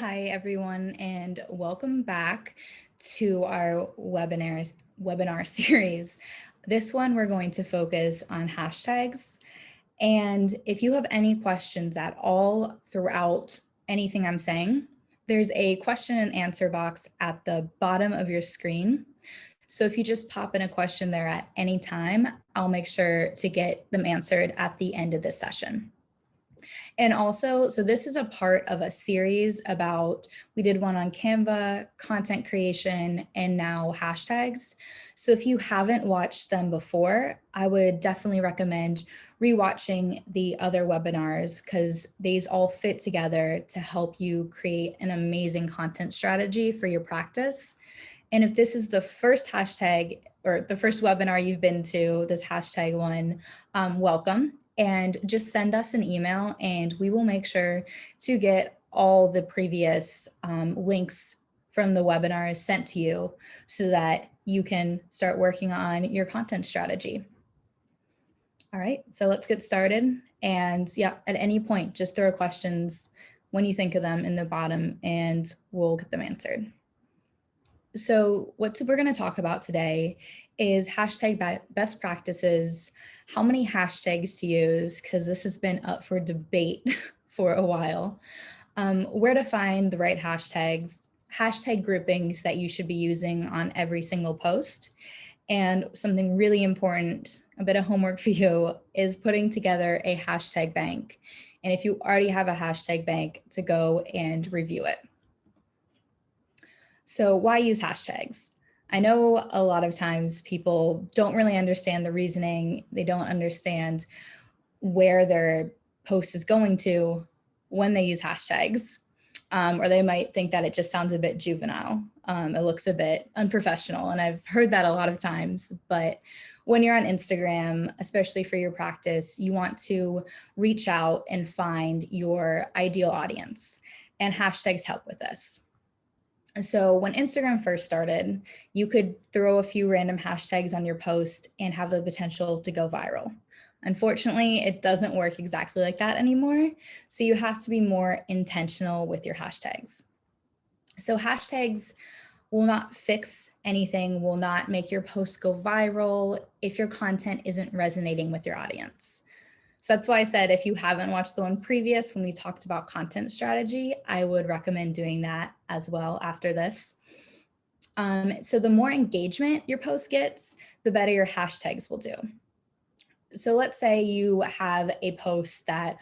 Hi, everyone, and welcome back to our webinar series. This one, we're going to focus on hashtags. And if you have any questions at all throughout anything I'm saying, there's a question and answer box at the bottom of your screen. So if you just pop in a question there at any time, I'll make sure to get them answered at the end of this session. And also, so this is a part of a series about, we did one on Canva, content creation, and now hashtags. So if you haven't watched them before, I would definitely recommend rewatching the other webinars because these all fit together to help you create an amazing content strategy for your practice. And if this is the first hashtag or the first webinar you've been to, this hashtag one, welcome. And just send us an email and we will make sure to get all the previous links from the webinar sent to you so that you can start working on your content strategy. All right, so let's get started. And yeah, at any point, just throw questions when you think of them in the bottom and we'll get them answered. So what we're going to talk about today is hashtag best practices, how many hashtags to use, because this has been up for debate for a while, where to find the right hashtags, hashtag groupings that you should be using on every single post, and something really important, a bit of homework for you, is putting together a hashtag bank. And if you already have a hashtag bank, to go and review it. So why use hashtags? I know a lot of times people don't really understand the reasoning. They don't understand where their post is going to when they use hashtags, or they might think that it just sounds a bit juvenile. It looks a bit unprofessional, and I've heard that a lot of times. But when you're on Instagram, especially for your practice, you want to reach out and find your ideal audience, and hashtags help with this. So when Instagram first started, you could throw a few random hashtags on your post and have the potential to go viral. Unfortunately, it doesn't work exactly like that anymore. So you have to be more intentional with your hashtags. So hashtags will not fix anything, will not make your post go viral if your content isn't resonating with your audience. So that's why I said, if you haven't watched the one previous when we talked about content strategy, I would recommend doing that as well after this. So the more engagement your post gets, the better your hashtags will do. So let's say you have a post that,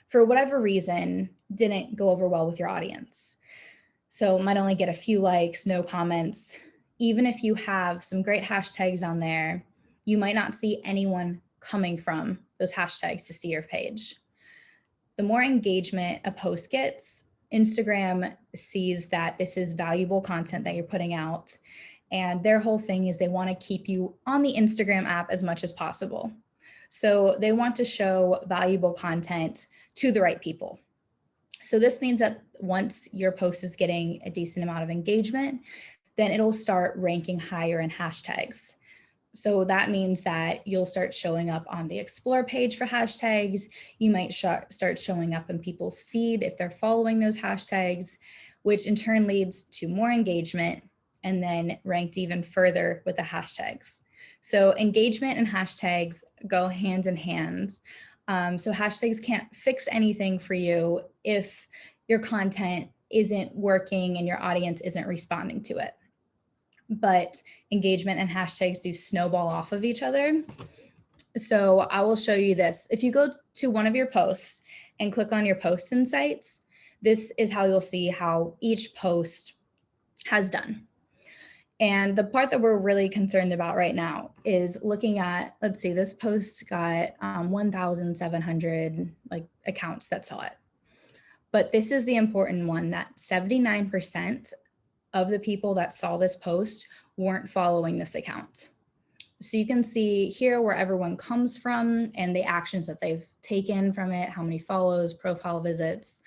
for whatever reason, didn't go over well with your audience. So it might only get a few likes, no comments. Even if you have some great hashtags on there, you might not see anyone coming from those hashtags to see your page. The more engagement a post gets, Instagram sees that this is valuable content that you're putting out. And their whole thing is they want to keep you on the Instagram app as much as possible. So they want to show valuable content to the right people. So this means that once your post is getting a decent amount of engagement, then it'll start ranking higher in hashtags. So that means that you'll start showing up on the Explore page for hashtags. You might start showing up in people's feed if they're following those hashtags, which in turn leads to more engagement and then ranked even further with the hashtags. So engagement and hashtags go hand in hand. So hashtags can't fix anything for you if your content isn't working and your audience isn't responding to it. But engagement and hashtags do snowball off of each other. So I will show you this. If you go to one of your posts and click on your post insights, this is how you'll see how each post has done. And the part that we're really concerned about right now is looking at, let's see, this post got 1,700 accounts that saw it. But this is the important one, that 79% of the people that saw this post weren't following this account. So you can see here where everyone comes from and the actions that they've taken from it, how many follows, profile visits.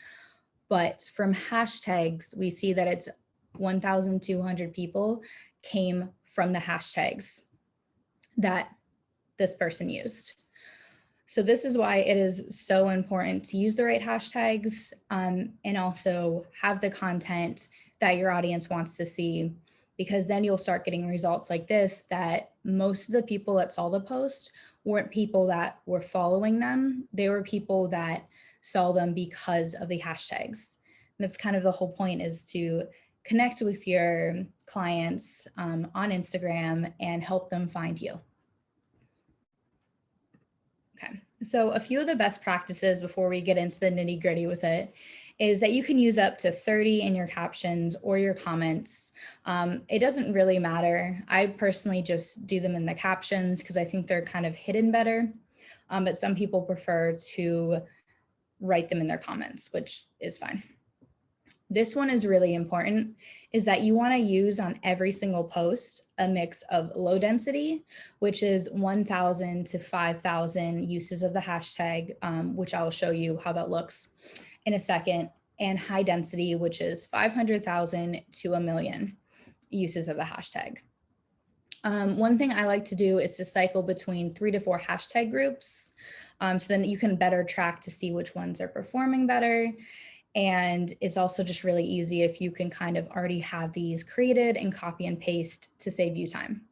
But from hashtags, we see that it's 1,200 people came from the hashtags that this person used. So this is why it is so important to use the right hashtags, and also have the content that your audience wants to see, because then you'll start getting results like this, that most of the people that saw the post weren't people that were following them. They were people that saw them because of the hashtags. And that's kind of the whole point, is to connect with your clients on Instagram and help them find you. Okay, so a few of the best practices before we get into the nitty gritty with it is that you can use up to 30 in your captions or your comments. It doesn't really matter. I personally just do them in the captions because I think they're kind of hidden better, but some people prefer to write them in their comments, which is fine. This one is really important, is that you want to use on every single post a mix of low density, which is 1,000 to 5,000 uses of the hashtag, which I will show you how that looks in a second, and high density, which is 500,000 to 1,000,000 uses of the hashtag. One thing I like to do is to cycle between 3 to 4 hashtag groups, so then you can better track to see which ones are performing better. And it's also just really easy if you can kind of already have these created and copy and paste to save you time.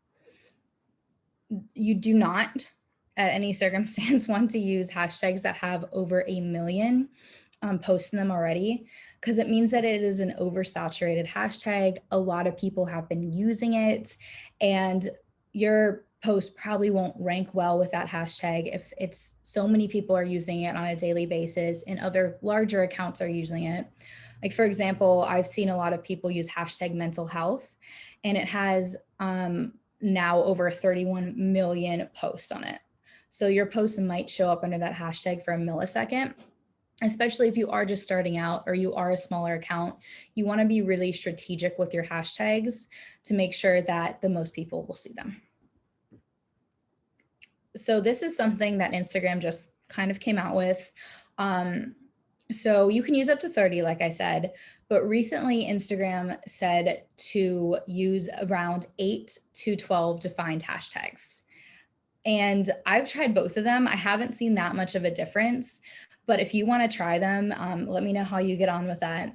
You do not at any circumstance want to use hashtags that have over 1,000,000 posts in them already, because it means that it is an oversaturated hashtag. A lot of people have been using it, and your post probably won't rank well with that hashtag if it's so many people are using it on a daily basis and other larger accounts are using it. Like, for example, I've seen a lot of people use hashtag mental health, and it has now over 31 million posts on it. So your post might show up under that hashtag for a millisecond, especially if you are just starting out or you are a smaller account. You want to be really strategic with your hashtags to make sure that the most people will see them. So this is something that Instagram just kind of came out with. So you can use up to 30, like I said, but recently Instagram said to use around 8 to 12 defined hashtags. And I've tried both of them. I haven't seen that much of a difference, but if you want to try them, let me know how you get on with that.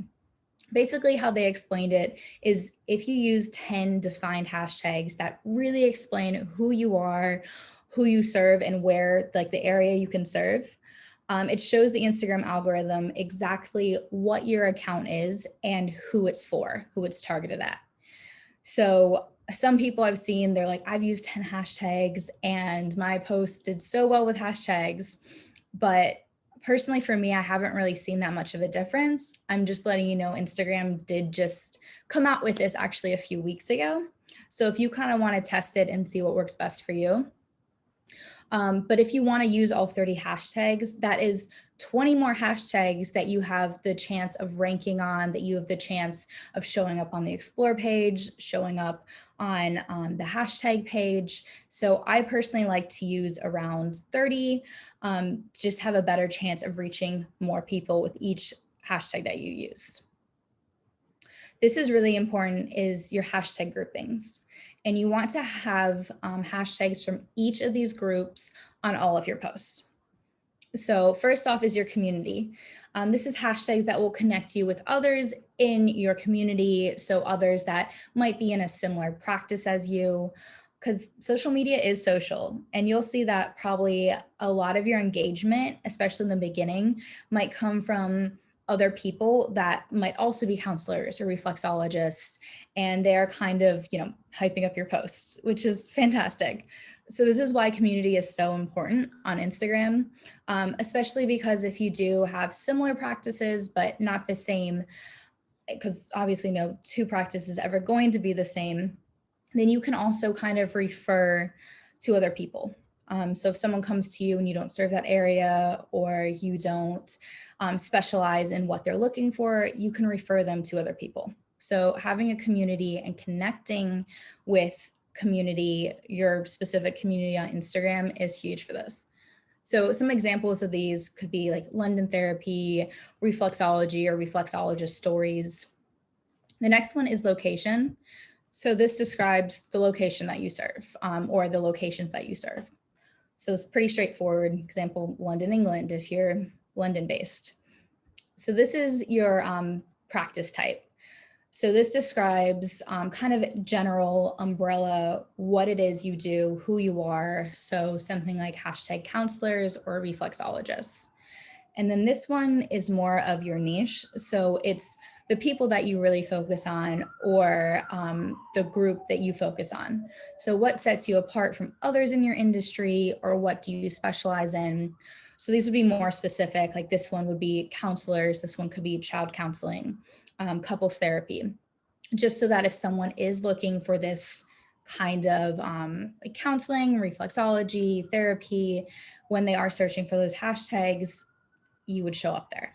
Basically, how they explained it is if you use 10 defined hashtags that really explain who you are, who you serve, and where, like, the area you can serve, it shows the Instagram algorithm exactly what your account is and who it's for, who it's targeted at. So some people I've seen, they're like, I've used 10 hashtags and my post did so well with hashtags. But personally, for me, I haven't really seen that much of a difference. I'm just letting you know, Instagram did just come out with this actually a few weeks ago. So if you kind of want to test it and see what works best for you. But if you want to use all 30 hashtags, that is 20 more hashtags that you have the chance of ranking on, that you have the chance of showing up on the Explore page, showing up on the hashtag page. So I personally like to use around 30, just have a better chance of reaching more people with each hashtag that you use. This is really important, is your hashtag groupings. And you want to have hashtags from each of these groups on all of your posts. So first off is your community. This is hashtags that will connect you with others in your community. So others that might be in a similar practice as you, because social media is social. And you'll see that probably a lot of your engagement, especially in the beginning, might come from other people that might also be counselors or reflexologists, and they're kind of, hyping up your posts, which is fantastic. So this is why community is so important on Instagram, especially because if you do have similar practices, but not the same, because obviously no two practices is ever going to be the same, then you can also kind of refer to other people. So if someone comes to you and you don't serve that area, or you don't specialize in what they're looking for, you can refer them to other people. So having a community and connecting with community, your specific community on Instagram, is huge for this. So some examples of these could be like London therapy, reflexology, or reflexologist stories. The next one is location. So this describes the location that you serve, or the locations that you serve. So it's pretty straightforward. Example, London, England, if you're London based. So this is your practice type. So this describes kind of general umbrella, what it is you do, who you are. So something like hashtag counselors or reflexologists. And then this one is more of your niche. So it's the people that you really focus on, or the group that you focus on. So what sets you apart from others in your industry, or what do you specialize in? So these would be more specific, like this one would be counselors, this one could be child counseling, couples therapy, just so that if someone is looking for this kind of like counseling, reflexology, therapy, when they are searching for those hashtags, you would show up there.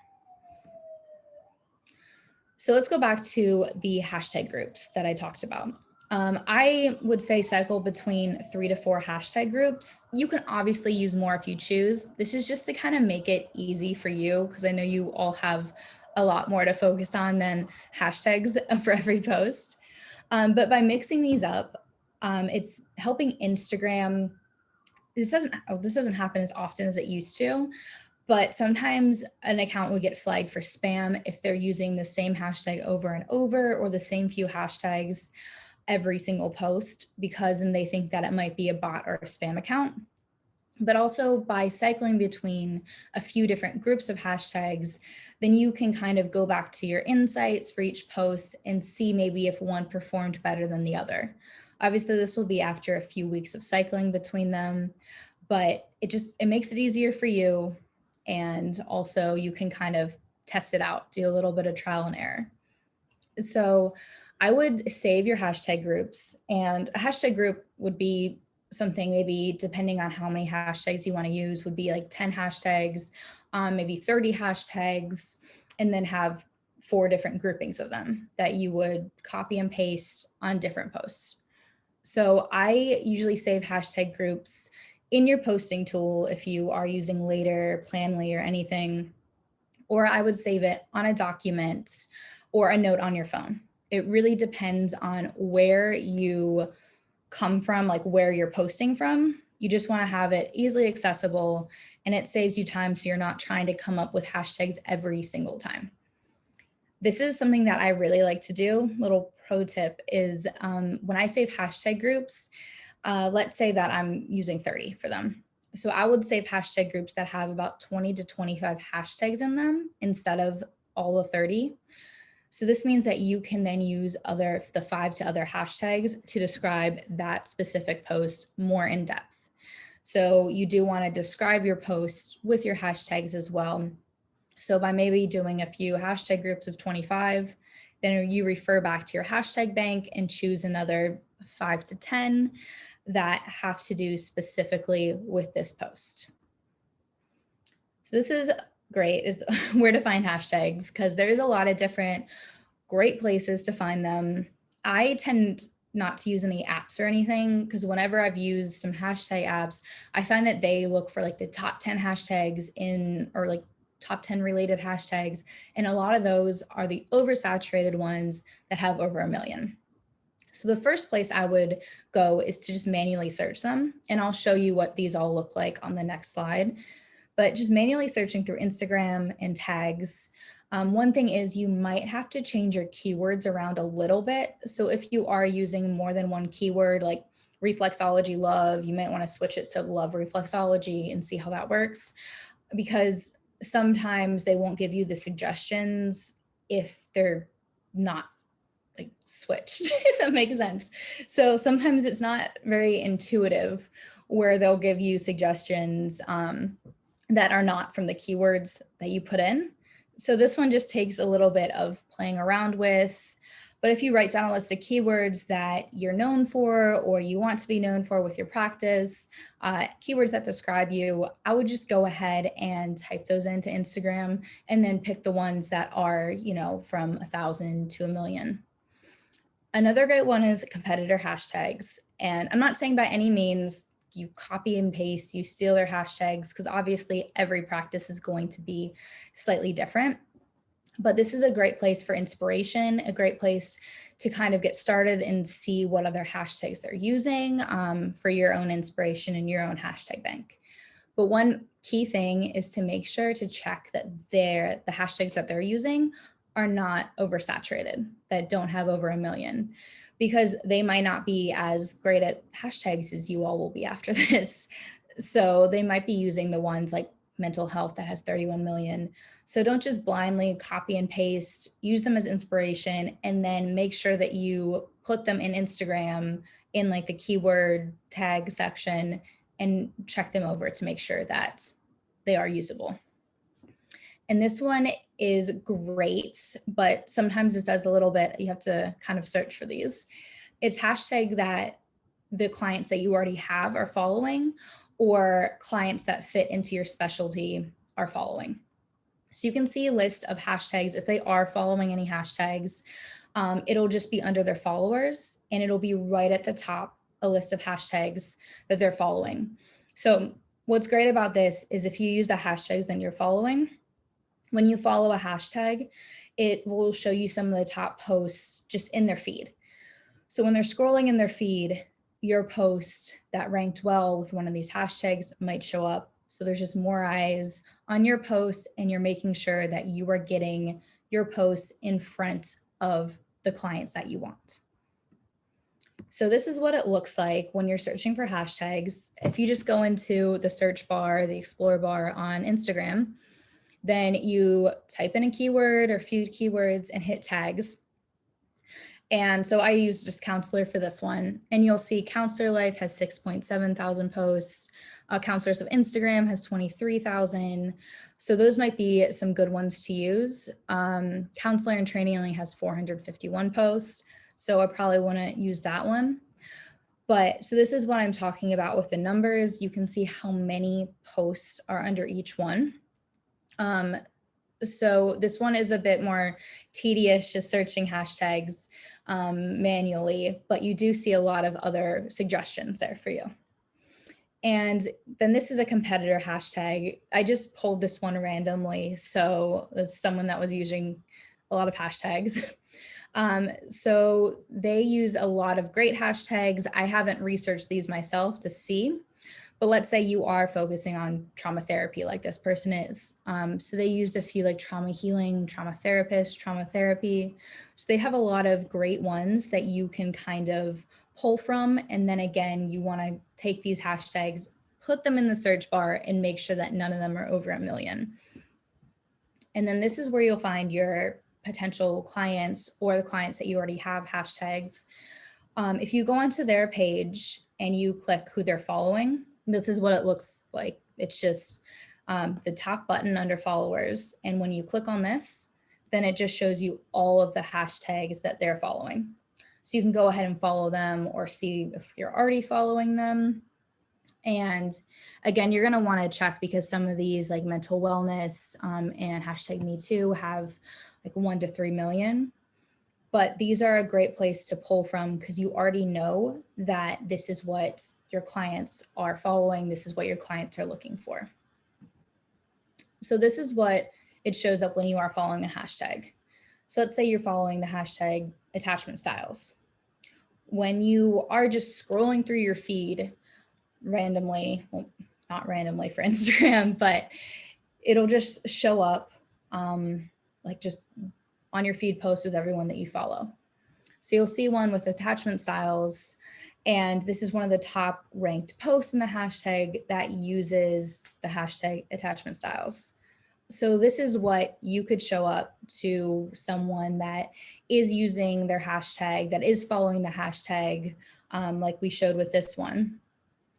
So let's go back to the hashtag groups that I talked about. I would say cycle between 3 to 4 hashtag groups. You can obviously use more if you choose. This is just to kind of make it easy for you, because I know you all have a lot more to focus on than hashtags for every post. But by mixing these up, it's helping Instagram. This doesn't happen as often as it used to, but sometimes an account will get flagged for spam if they're using the same hashtag over and over, or the same few hashtags every single post, because then they think that it might be a bot or a spam account. But also by cycling between a few different groups of hashtags, then you can kind of go back to your insights for each post and see maybe if one performed better than the other. Obviously, this will be after a few weeks of cycling between them, but it makes it easier for you. And also you can kind of test it out, do a little bit of trial and error. So I would save your hashtag groups, and a hashtag group would be something, maybe depending on how many hashtags you want to use, would be like 10 hashtags, maybe 30 hashtags, and then have 4 different groupings of them that you would copy and paste on different posts. So I usually save hashtag groups in your posting tool if you are using Later, Planly, or anything, or I would save it on a document or a note on your phone. It really depends on where you come from, like where you're posting from. You just want to have it easily accessible, and it saves you time so you're not trying to come up with hashtags every single time. This is something that I really like to do. Little pro tip is when I save hashtag groups, let's say that I'm using 30 for them. So I would save hashtag groups that have about 20 to 25 hashtags in them instead of all the 30. So this means that you can then use the 5 to other hashtags to describe that specific post more in depth. So you do want to describe your post with your hashtags as well. So by maybe doing a few hashtag groups of 25, then you refer back to your hashtag bank and choose another 5 to 10 that have to do specifically with this post. So this is great, is where to find hashtags, because there's a lot of different great places to find them. I tend not to use any apps or anything, because whenever I've used some hashtag apps, I find that they look for like the top 10 hashtags or like top 10 related hashtags. And a lot of those are the oversaturated ones that have over 1 million. So the first place I would go is to just manually search them. And I'll show you what these all look like on the next slide. But just manually searching through Instagram and tags. One thing is you might have to change your keywords around a little bit. So if you are using more than one keyword, like reflexology love, you might want to switch it to love reflexology and see how that works. Because sometimes they won't give you the suggestions if they're not like switched, if that makes sense. So sometimes it's not very intuitive where they'll give you suggestions that are not from the keywords that you put in. So this one just takes a little bit of playing around with. But if you write down a list of keywords that you're known for, or you want to be known for with your practice, keywords that describe you, I would just go ahead and type those into Instagram and then pick the ones that are, from 1,000 to 1 million. Another great one is competitor hashtags. And I'm not saying by any means you copy and paste, you steal their hashtags, because obviously every practice is going to be slightly different. But this is a great place for inspiration, a great place to kind of get started and see what other hashtags they're using for your own inspiration and your own hashtag bank. But one key thing is to make sure to check that the hashtags that they're using are not oversaturated, that don't have over 1 million, because they might not be as great at hashtags as you all will be after this. So they might be using the ones like mental health that has 31 million. So don't just blindly copy and paste, use them as inspiration, and then make sure that you put them in Instagram in like the keyword tag section and check them over to make sure that they are usable. And this one is great, but sometimes it does a little bit, you have to kind of search for these. It's hashtag that the clients that you already have are following, or clients that fit into your specialty are following. So you can see a list of hashtags. If they are following any hashtags, it'll just be under their followers, and it'll be right at the top, a list of hashtags that they're following. So what's great about this is if you use the hashtags that you're following, when you follow a hashtag, it will show you some of the top posts just in their feed. So when they're scrolling in their feed, your post that ranked well with one of these hashtags might show up. So there's just more eyes on your post, and you're making sure that you are getting your posts in front of the clients that you want. So this is what it looks like when you're searching for hashtags. If you just go into the search bar, the explore bar on Instagram, then you type in a keyword or a few keywords and hit tags. And so I use just counselor for this one. And you'll see Counselor Life has 6.7 thousand posts. Counselors of Instagram has 23,000. So those might be some good ones to use. Counselor and Training only has 451 posts. So I probably want to use that one. But so this is what I'm talking about with the numbers. You can see how many posts are under each one. So this one is a bit more tedious, just searching hashtags manually, but you do see a lot of other suggestions there for you. And then this is a competitor hashtag. I just pulled this one randomly. So it's someone that was using a lot of hashtags. So they use a lot of great hashtags. I haven't researched these myself to see, but let's say you are focusing on trauma therapy like this person is. So they used a few like trauma healing, trauma therapist, trauma therapy. So they have a lot of great ones that you can kind of pull from. And then again, you want to take these hashtags, put them in the search bar, and make sure that none of them are over 1 million. And then this is where you'll find your potential clients or the clients that you already have hashtags. If you go onto their page and you click who they're following, this is what it looks like. It's just the top button under followers. And when you click on this, then it just shows you all of the hashtags that they're following. So you can go ahead and follow them or see if you're already following them. And again, you're going to want to check because some of these like mental wellness and hashtag me too have like 1 to 3 million. But these are a great place to pull from because you already know that this is what your clients are following. This is what your clients are looking for. So this is what it shows up when you are following a hashtag. So let's say you're following the hashtag attachment styles. When you are just scrolling through your feed randomly, well, not randomly for Instagram, but it'll just show up like just on your feed post with everyone that you follow. So you'll see one with attachment styles, and this is one of the top ranked posts in the hashtag that uses the hashtag attachment styles. So this is what you could show up to someone that is using their hashtag, that is following the hashtag, like we showed with this one.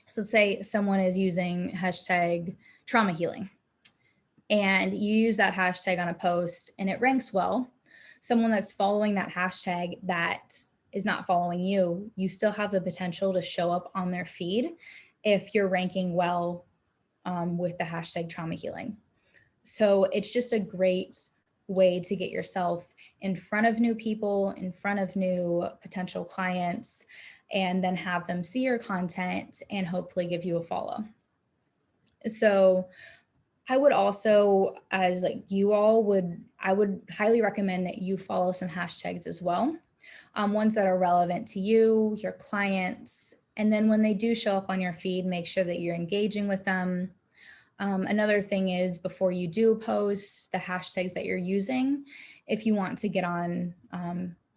So say someone is using hashtag trauma healing, and you use that hashtag on a post and it ranks well. Someone that's following that hashtag that is not following you, you still have the potential to show up on their feed if you're ranking well with the hashtag trauma healing. So it's just a great way to get yourself in front of new people, in front of new potential clients, and then have them see your content and hopefully give you a follow. So I would also, as like you all would, I would highly recommend that you follow some hashtags as well, ones that are relevant to you, your clients, and then when they do show up on your feed, make sure that you're engaging with them. Another thing is, before you do post, the hashtags that you're using, if you want to get on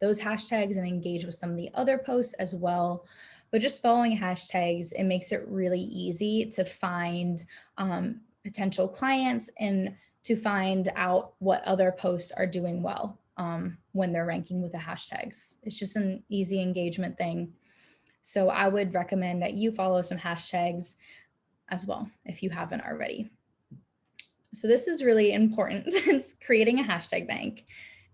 those hashtags and engage with some of the other posts as well. But just following hashtags, it makes it really easy to find potential clients and to find out what other posts are doing well when they're ranking with the hashtags. It's just an easy engagement thing. So I would recommend that you follow some hashtags as well if you haven't already. So this is really important. It's creating a hashtag bank.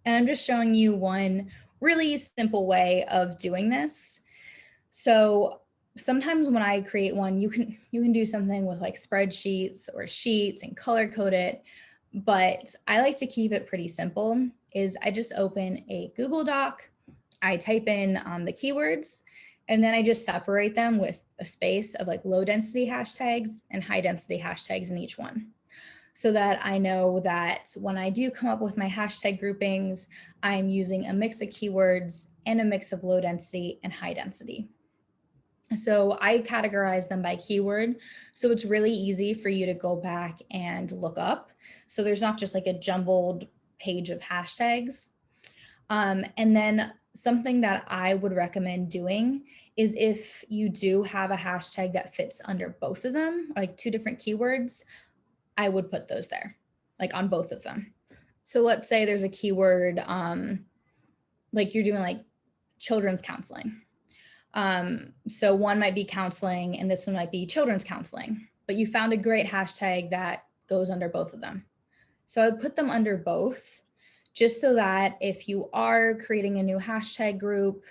And I'm just showing you one really simple way of doing this. So sometimes when I create one, you can do something with like spreadsheets or sheets and color code it. But I like to keep it pretty simple. Is I just open a Google Doc, I type in the keywords, and then I just separate them with a space of like low density hashtags and high density hashtags in each one, so that I know that when I do come up with my hashtag groupings, I'm using a mix of keywords and a mix of low density and high density. So I categorize them by keyword. So it's really easy for you to go back and look up. So there's not just like a jumbled page of hashtags. And then something that I would recommend doing is, if you do have a hashtag that fits under both of them, like two different keywords, I would put those there, like on both of them. So let's say there's a keyword, like you're doing like children's counseling. So one might be counseling and this one might be children's counseling, but you found a great hashtag that goes under both of them. So I would put them under both, just so that if you are creating a new hashtag group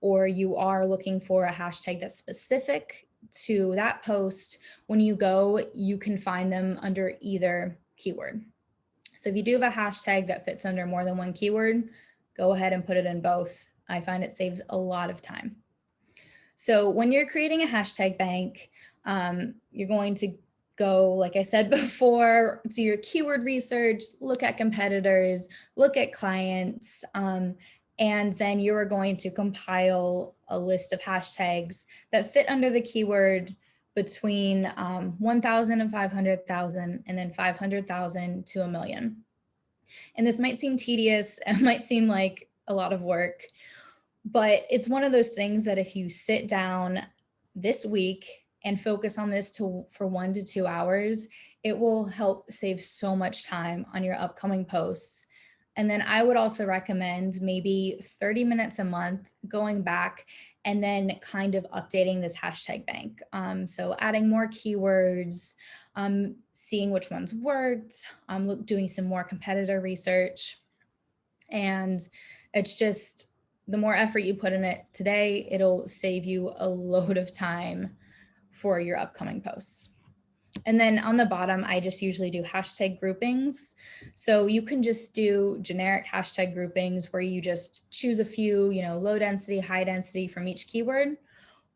or you are looking for a hashtag that's specific to that post, when you go, you can find them under either keyword. So if you do have a hashtag that fits under more than one keyword, go ahead and put it in both. I find it saves a lot of time. So when you're creating a hashtag bank, you're going to go, like I said before, do your keyword research, look at competitors, look at clients, and then you are going to compile a list of hashtags that fit under the keyword between 1,000 and 500,000, and then 500,000 to 1,000,000. And this might seem tedious, it might seem like a lot of work, but it's one of those things that if you sit down this week and focus on this for 1 to 2 hours, it will help save so much time on your upcoming posts. And then I would also recommend maybe 30 minutes a month going back and then kind of updating this hashtag bank. So adding more keywords, seeing which ones worked, doing some more competitor research. And it's just, the more effort you put in it today, it'll save you a load of time for your upcoming posts. And then on the bottom, I just usually do hashtag groupings. So you can just do generic hashtag groupings where you just choose a few, low density, high density from each keyword.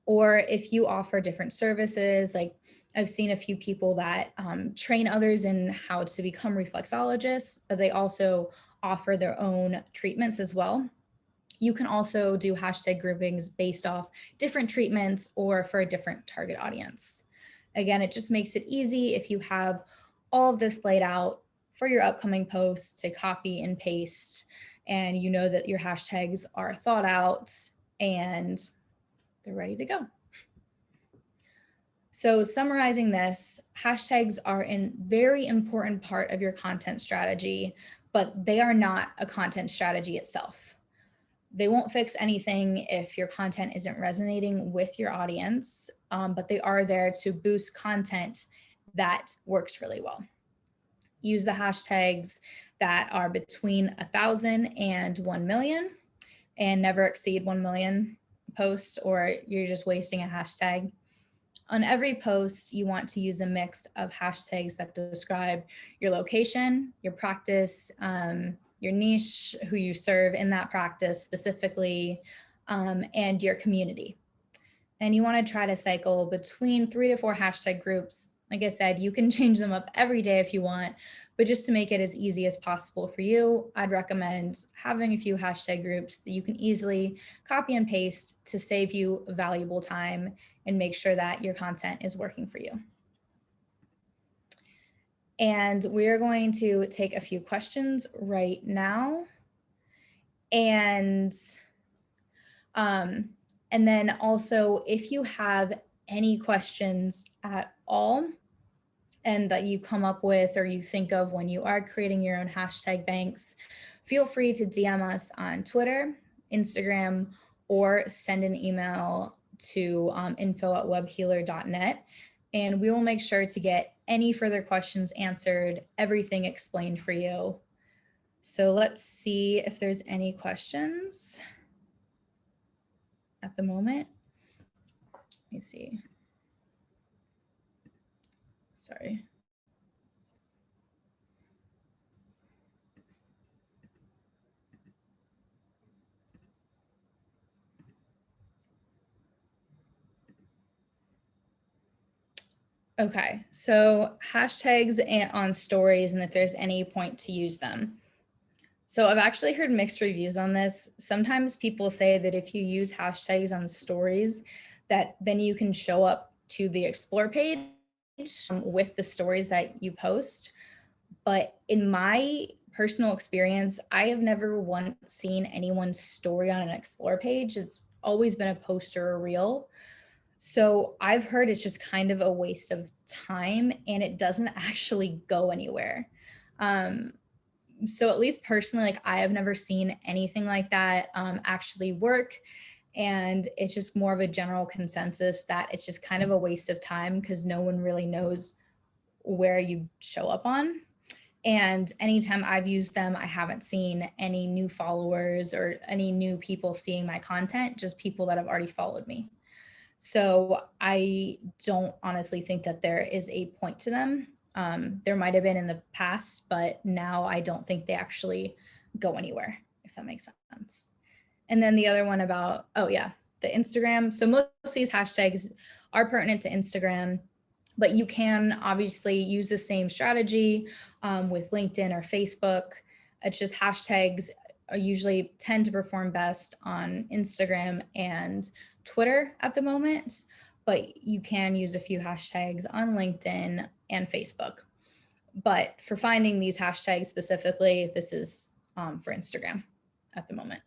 Or if you offer different services, like I've seen a few people that train others in how to become reflexologists, but they also offer their own treatments as well. You can also do hashtag groupings based off different treatments or for a different target audience. Again, it just makes it easy if you have all of this laid out for your upcoming posts to copy and paste, and you know that your hashtags are thought out and they're ready to go. So summarizing this, hashtags are a very important part of your content strategy, but they are not a content strategy itself. They won't fix anything if your content isn't resonating with your audience, but they are there to boost content that works really well. Use the hashtags that are between 1,000 and 1,000,000, and never exceed 1,000,000 posts, or you're just wasting a hashtag. On every post, you want to use a mix of hashtags that describe your location, your practice, your niche, who you serve in that practice specifically, and your community. And you want to try to cycle between 3 to 4 hashtag groups. Like I said, you can change them up every day if you want, but just to make it as easy as possible for you, I'd recommend having a few hashtag groups that you can easily copy and paste to save you valuable time and make sure that your content is working for you. And we're going to take a few questions right now. And then also, if you have any questions at all and that you come up with or you think of when you are creating your own hashtag banks, feel free to DM us on Twitter, Instagram, or send an email to info@webhealer.net. And we will make sure to get any further questions answered, everything explained for you. So let's see if there's any questions at the moment. Let me see. Sorry. Okay, so hashtags on stories and if there's any point to use them. So I've actually heard mixed reviews on this. Sometimes people say that if you use hashtags on stories, that then you can show up to the explore page with the stories that you post. But in my personal experience, I have never once seen anyone's story on an explore page. It's always been a post or a reel. So I've heard it's just kind of a waste of time and it doesn't actually go anywhere. So at least personally, like I have never seen anything like that actually work. And it's just more of a general consensus that it's just kind of a waste of time because no one really knows where you show up on. And anytime I've used them, I haven't seen any new followers or any new people seeing my content, just people that have already followed me. So I don't honestly think that there is a point to them. There might have been in the past, but now I don't think they actually go anywhere, if that makes sense. And then the other one about, oh yeah, the Instagram. So most of these hashtags are pertinent to Instagram, but you can obviously use the same strategy with LinkedIn or Facebook. It's just hashtags are usually tend to perform best on Instagram and Twitter at the moment, but you can use a few hashtags on LinkedIn and Facebook. But for finding these hashtags specifically, this is for Instagram at the moment.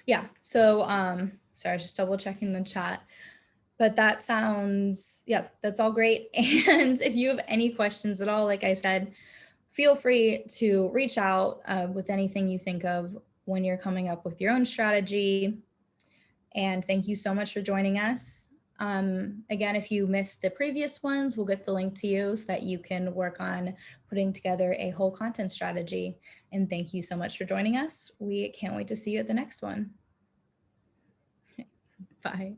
Yeah, so sorry, I was just double checking the chat. But that sounds, yeah, that's all great. And if you have any questions at all, like I said, feel free to reach out with anything you think of when you're coming up with your own strategy. And thank you so much for joining us. Again, if you missed the previous ones, we'll get the link to you so that you can work on putting together a whole content strategy. And thank you so much for joining us. We can't wait to see you at the next one. Bye.